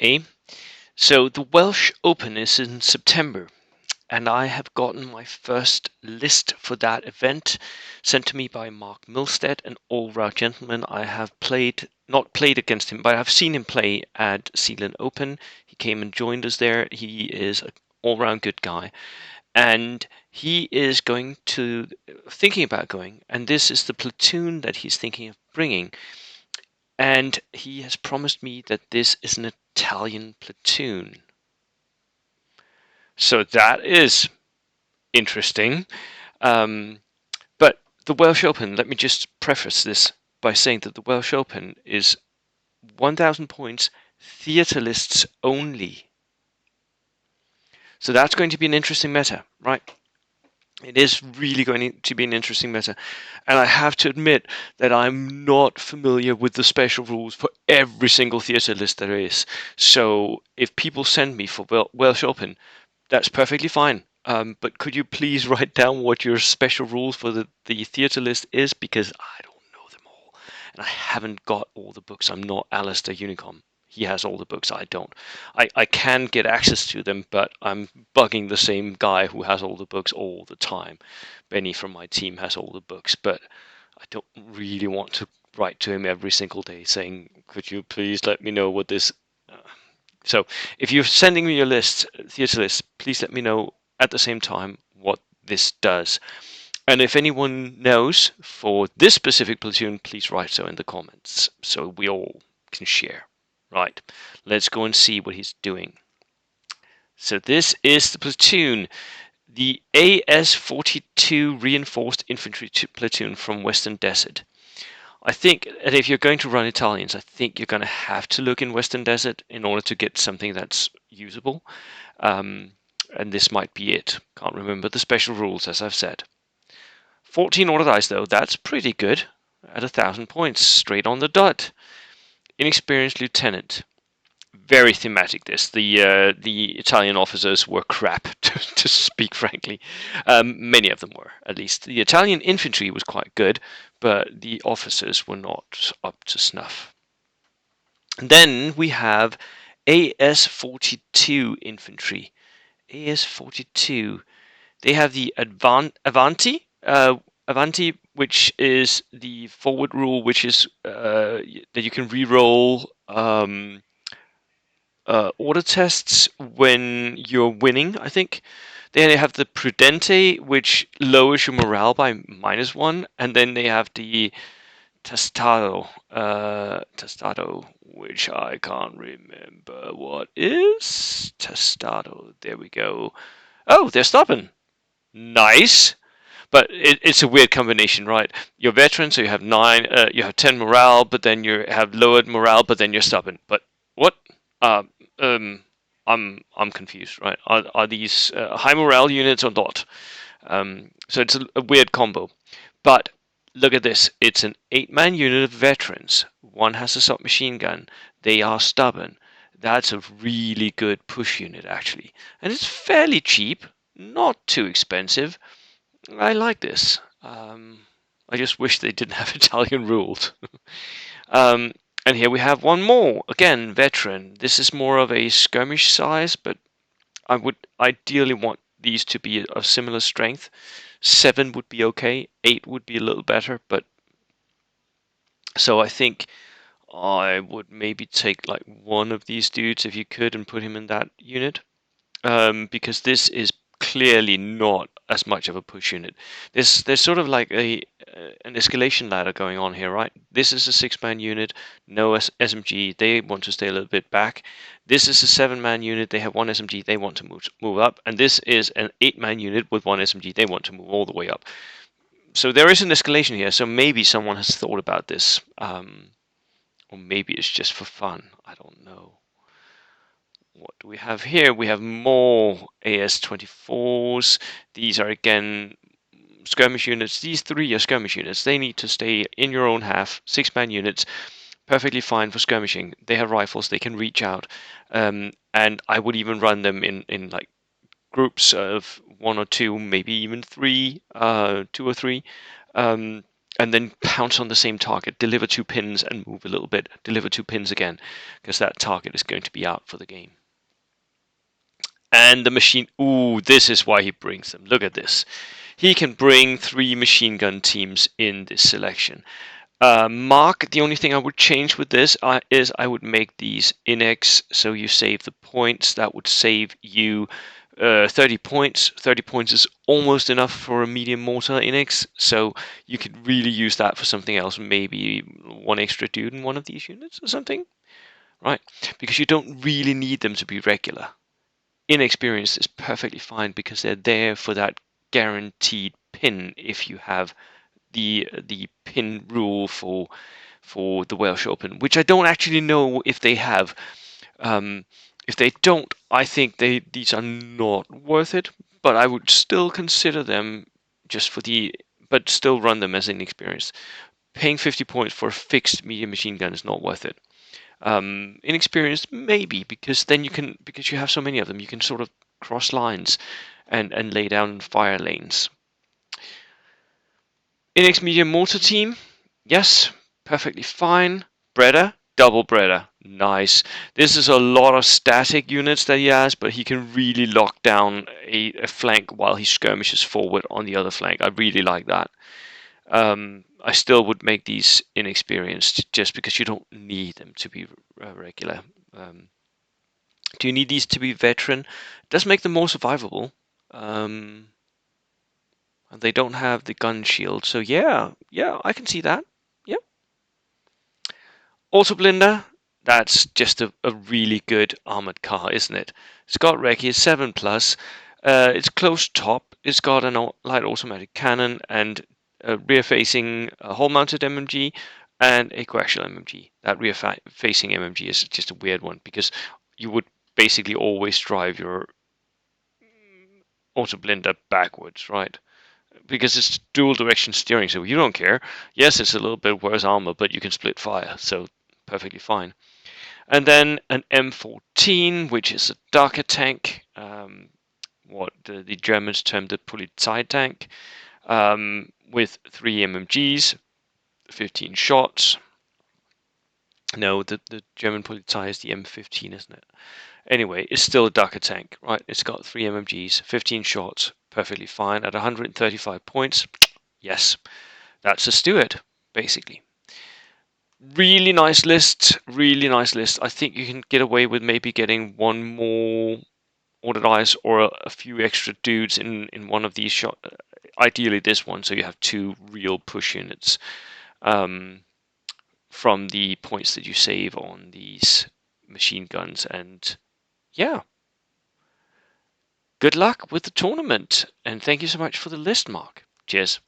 Hey, so the Welsh Open is in September, and I have gotten my first list for that event sent to me by Mark Milstead, an all-round gentleman. I have not played against him, but I've seen him play at Sealand Open. He came and joined us there. He is an all-round good guy, and he is thinking about going, and this is the platoon that he's thinking of bringing. And he has promised me that this is an Italian platoon. So that is interesting. Um, but the Welsh Open, let me just preface this by saying that the Welsh Open is 1,000 points, theatre lists only. So that's going to be an interesting meta, right? It is really going to be an interesting meta. And I have to admit that I'm not familiar with the special rules for every single theatre list there is. So if people send me for Welsh Open, that's perfectly fine. But could you please write down what your special rules for the theatre list is? Because I don't know them all. And I haven't got all the books. I'm not Alistair Unicom. He has all the books. I don't. I can get access to them, but I'm bugging the same guy who has all the books all the time. Benny from my team has all the books, but I don't really want to write to him every single day saying, could you please let me know what this so if you're sending me your list, theatre list, please let me know at the same time what this does. And if anyone knows for this specific platoon, please write so in the comments so we all can share. Right, let's go and see what he's doing. So this is the platoon, the AS-42 Reinforced Infantry Platoon from Western Desert. I think that if you're going to run Italians, I think you're going to have to look in Western Desert in order to get something that's usable. And this might be it. Can't remember the special rules, as I've said. 14 order dice, though. That's pretty good. At 1,000 points, straight on the dot. Inexperienced lieutenant. Very thematic. The Italian officers were crap, to speak frankly. Many of them were, at least. The Italian infantry was quite good, but the officers were not up to snuff. And then we have AS-42 infantry. AS-42. They have the Avanti, which is the forward rule, which is that you can re-roll order tests when you're winning, I think. Then they have the Prudente, which lowers your morale by -1, and then they have the Testado, which I can't remember what is. Testado, there we go. Oh, they're stubborn. Nice. But it's a weird combination, right? You're veteran, so you have you have 10 morale, but then you have lowered morale, but then you're stubborn. But what? Uh, um, I'm confused, right? Are these high morale units or not? So it's a weird combo. But look at this. It's an 8-man unit of veterans. One has a submachine gun. They are stubborn. That's a really good push unit, actually. And it's fairly cheap, not too expensive. I like this. I just wish they didn't have Italian rules. um, and here we have one more. Again, veteran. This is more of a skirmish size, but I would ideally want these to be of similar strength. 7 would be okay. 8 would be a little better, but so I think I would maybe take like one of these dudes if you could and put him in that unit. Because this is clearly not as much of a push unit. There's sort of like an escalation ladder going on here, right? This is a 6-man unit, no SMG. They want to stay a little bit back. This is a 7-man unit. They have 1 SMG. They want to move up, and this is an 8-man unit with 1 SMG. They want to move all the way up. So there is an escalation here. So maybe someone has thought about this, or maybe it's just for fun. I don't know. What do we have here? We have more AS-24s. These are again skirmish units. These 3 are skirmish units. They need to stay in your own half. 6-man units, perfectly fine for skirmishing. They have rifles. They can reach out, and I would even run them in like groups of 1 or 2, maybe even 3, 2 or 3. and then pounce on the same target, deliver 2 pins and move a little bit, deliver 2 pins again, because that target is going to be out for the game. And the machine, ooh, this is why he brings them. Look at this. He can bring 3 machine gun teams in this selection. Mark, the only thing I would change with this is I would make these inex, so you save the points. That would save you 30 points. 30 points is almost enough for a medium mortar inex, so you could really use that for something else, maybe 1 extra dude in one of these units or something, right? Because you don't really need them to be regular. Inexperienced is perfectly fine because they're there for that guaranteed pin if you have the pin rule for the Welsh Open, which I don't actually know if they have. If they don't, I think these are not worth it, but I would still consider them just for but still run them as inexperienced. Paying 50 points for a fixed medium machine gun is not worth it. Inexperienced maybe, because then because you have so many of them, you can sort of cross lines and lay down fire lanes. Inex medium mortar team, yes, perfectly fine. Breader, double breader, nice. This is a lot of static units that he has, but he can really lock down a flank while he skirmishes forward on the other flank. I really like that. I still would make these inexperienced just because you don't need them to be regular. Do you need these to be veteran? It does make them more survivable. And they don't have the gun shield, so yeah, I can see that. Yep. Auto Blinder, that's just a really good armored car, isn't it? Scott Recce is 7 plus. It's closed top. It's got a light automatic cannon and a rear-facing hull-mounted MMG and a coaxial MMG. That rear-facing MMG is just a weird one because you would basically always drive your Auto Blinder backwards, right? Because it's dual direction steering, so you don't care. Yes, it's a little bit worse armor, but you can split fire, so perfectly fine. And then an M14, which is a darker tank, what the Germans termed the Polizei tank, with 3 MMGs, 15 shots. No, the German Polizei is the M15, isn't it? Anyway, it's still a darker tank, right? It's got 3 MMGs, 15 shots, perfectly fine at 135 points. Yes, that's a Stuart, basically. Really nice list, really nice list. I think you can get away with maybe getting 1 more ordered eyes or a few extra dudes in one of these shots. Ideally this one, so you have 2 real push units from the points that you save on these machine guns. And yeah, good luck with the tournament, and thank you so much for the list, Mark. Cheers.